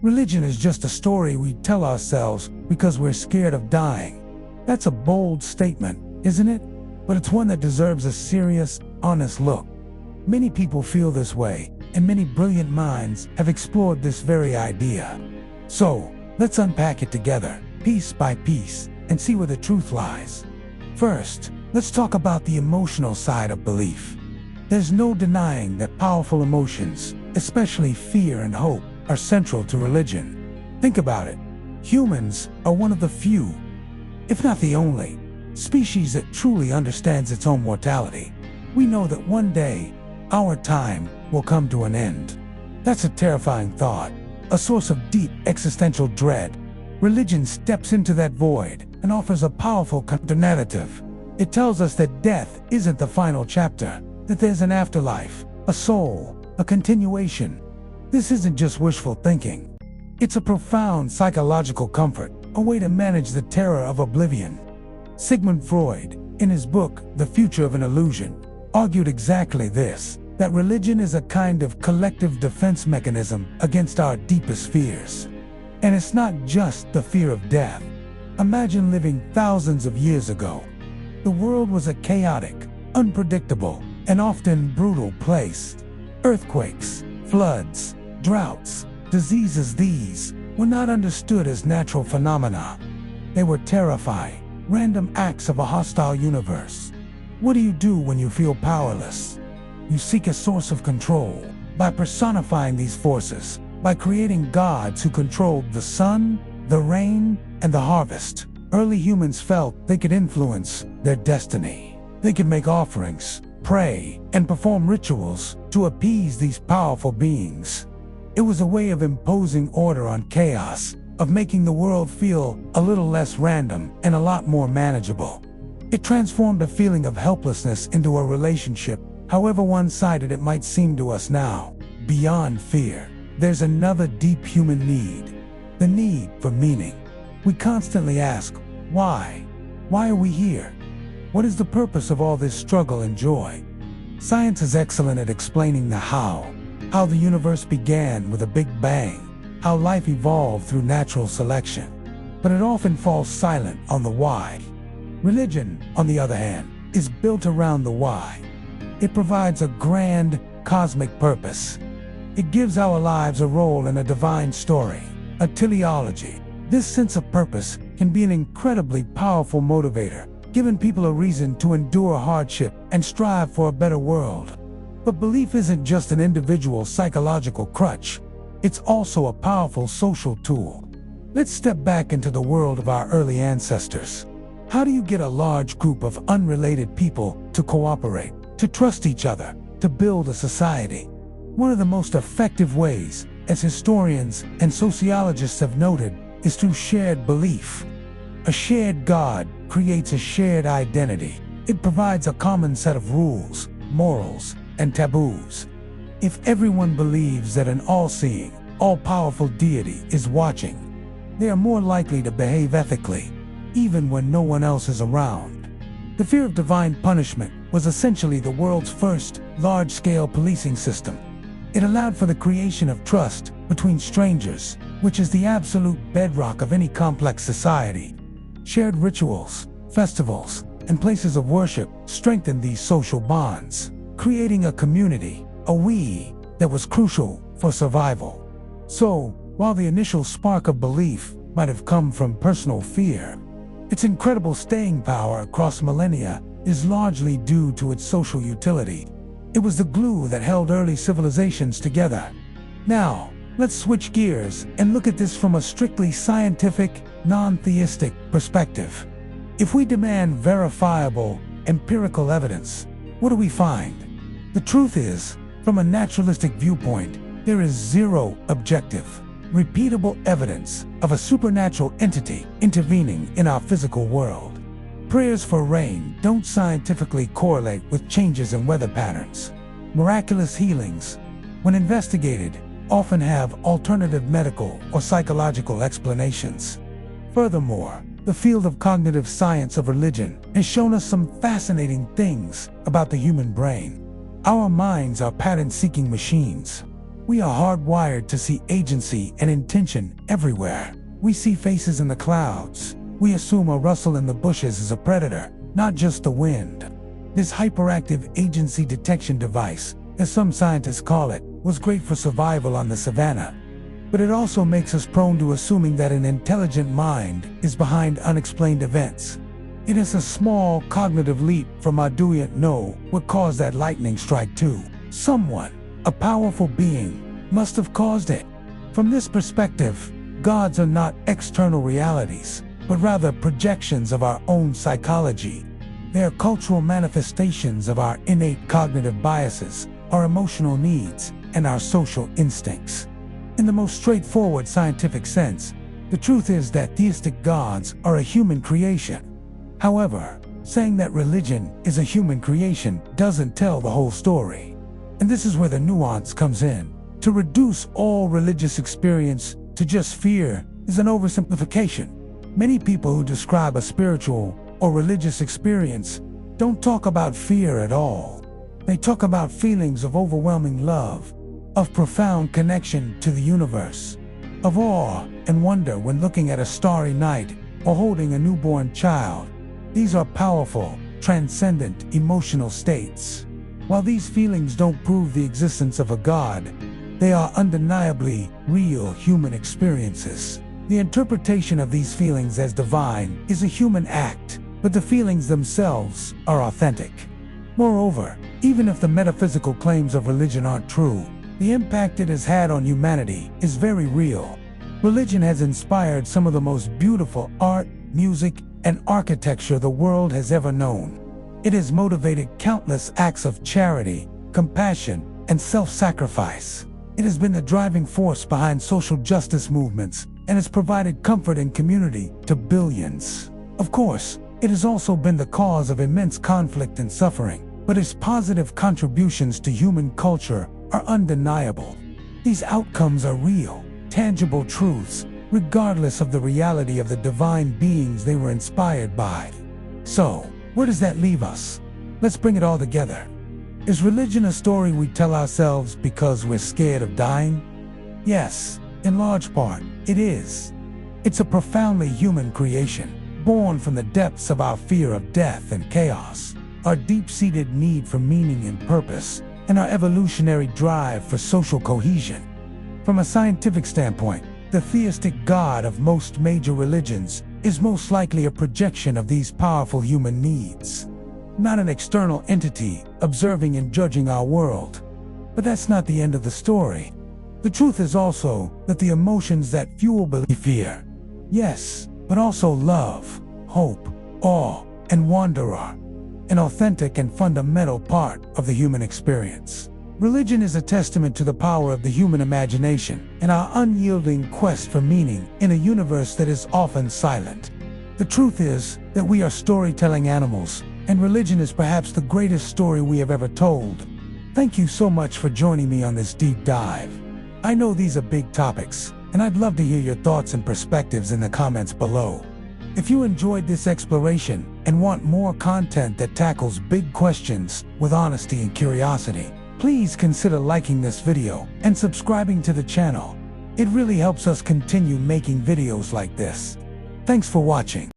Religion is just a story we tell ourselves because we're scared of dying. That's a bold statement, isn't it? But it's one that deserves a serious, honest look. Many people feel this way, and many brilliant minds have explored this very idea. So, let's unpack it together, piece by piece, and see where the truth lies. First, let's talk about the emotional side of belief. There's no denying that powerful emotions, especially fear and hope, are central to religion. Think about it. Humans are one of the few, if not the only, species that truly understands its own mortality. We know that one day, our time will come to an end. That's a terrifying thought, a source of deep existential dread. Religion steps into that void and offers a powerful counter-narrative. It tells us that death isn't the final chapter, that there's an afterlife, a soul, a continuation. This isn't just wishful thinking. It's a profound psychological comfort, a way to manage the terror of oblivion. Sigmund Freud, in his book, The Future of an Illusion, argued exactly this, that religion is a kind of collective defense mechanism against our deepest fears. And it's not just the fear of death. Imagine living thousands of years ago. The world was a chaotic, unpredictable, and often brutal place. Earthquakes, floods, droughts, diseases, these were not understood as natural phenomena. They were terrifying, random acts of a hostile universe. What do you do when you feel powerless? You seek a source of control by personifying these forces, by creating gods who controlled the sun, the rain, and the harvest. Early humans felt they could influence their destiny. They could make offerings, pray, and perform rituals to appease these powerful beings. It was a way of imposing order on chaos, of making the world feel a little less random and a lot more manageable. It transformed a feeling of helplessness into a relationship, however one-sided it might seem to us now. Beyond fear, there's another deep human need, the need for meaning. We constantly ask, why? Why are we here? What is the purpose of all this struggle and joy? Science is excellent at explaining the how the universe began with a big bang, how life evolved through natural selection. But it often falls silent on the why. Religion, on the other hand, is built around the why. It provides a grand, cosmic purpose. It gives our lives a role in a divine story, a teleology. This sense of purpose can be an incredibly powerful motivator, giving people a reason to endure hardship and strive for a better world. But belief isn't just an individual psychological crutch. It's also a powerful social tool. Let's step back into the world of our early ancestors. How do you get a large group of unrelated people to cooperate, to trust each other, to build a society? One of the most effective ways, as historians and sociologists have noted, is through shared belief. A shared God creates a shared identity. It provides a common set of rules, morals, and taboos. If everyone believes that an all-seeing, all-powerful deity is watching, they are more likely to behave ethically, even when no one else is around. The fear of divine punishment was essentially the world's first large-scale policing system. It allowed for the creation of trust between strangers, which is the absolute bedrock of any complex society. Shared rituals, festivals, and places of worship strengthened these social bonds, creating a community, a we, that was crucial for survival. So, while the initial spark of belief might have come from personal fear, its incredible staying power across millennia is largely due to its social utility. It was the glue that held early civilizations together. Now, let's switch gears and look at this from a strictly scientific, non-theistic perspective. If we demand verifiable, empirical evidence, what do we find? The truth is, from a naturalistic viewpoint, there is zero objective, repeatable evidence of a supernatural entity intervening in our physical world. Prayers for rain don't scientifically correlate with changes in weather patterns. Miraculous healings, when investigated, often have alternative medical or psychological explanations. Furthermore, the field of cognitive science of religion has shown us some fascinating things about the human brain. Our minds are pattern-seeking machines. We are hardwired to see agency and intention everywhere. We see faces in the clouds. We assume a rustle in the bushes is a predator, not just the wind. This hyperactive agency detection device, as some scientists call it, was great for survival on the savannah. But it also makes us prone to assuming that an intelligent mind is behind unexplained events. It is a small cognitive leap from our "do you know what caused that lightning strike" to someone, a powerful being, must have caused it. From this perspective, gods are not external realities, but rather projections of our own psychology. They are cultural manifestations of our innate cognitive biases, our emotional needs, and our social instincts. In the most straightforward scientific sense, the truth is that theistic gods are a human creation. However, saying that religion is a human creation doesn't tell the whole story. And this is where the nuance comes in. To reduce all religious experience to just fear is an oversimplification. Many people who describe a spiritual or religious experience don't talk about fear at all. They talk about feelings of overwhelming love, of profound connection to the universe, of awe and wonder when looking at a starry night or holding a newborn child. These are powerful, transcendent emotional states. While these feelings don't prove the existence of a god, they are undeniably real human experiences. The interpretation of these feelings as divine is a human act, but the feelings themselves are authentic. Moreover, even if the metaphysical claims of religion aren't true, the impact it has had on humanity is very real. Religion has inspired some of the most beautiful art, music, and architecture the world has ever known. It has motivated countless acts of charity, compassion, and self-sacrifice. It has been the driving force behind social justice movements and has provided comfort and community to billions. Of course, it has also been the cause of immense conflict and suffering, but its positive contributions to human culture are undeniable. These outcomes are real, tangible truths, regardless of the reality of the divine beings they were inspired by. So, where does that leave us? Let's bring it all together. Is religion a story we tell ourselves because we're scared of dying? Yes, in large part, it is. It's a profoundly human creation, born from the depths of our fear of death and chaos, our deep-seated need for meaning and purpose, and our evolutionary drive for social cohesion. From a scientific standpoint, the theistic God of most major religions is most likely a projection of these powerful human needs, not an external entity observing and judging our world. But that's not the end of the story. The truth is also that the emotions that fuel belief, fear, yes, but also love, hope, awe, and wonder are an authentic and fundamental part of the human experience. Religion is a testament to the power of the human imagination and our unyielding quest for meaning in a universe that is often silent. The truth is that we are storytelling animals, and religion is perhaps the greatest story we have ever told. Thank you so much for joining me on this deep dive. I know these are big topics, and I'd love to hear your thoughts and perspectives in the comments below. If you enjoyed this exploration and want more content that tackles big questions with honesty and curiosity, please consider liking this video and subscribing to the channel. It really helps us continue making videos like this. Thanks for watching.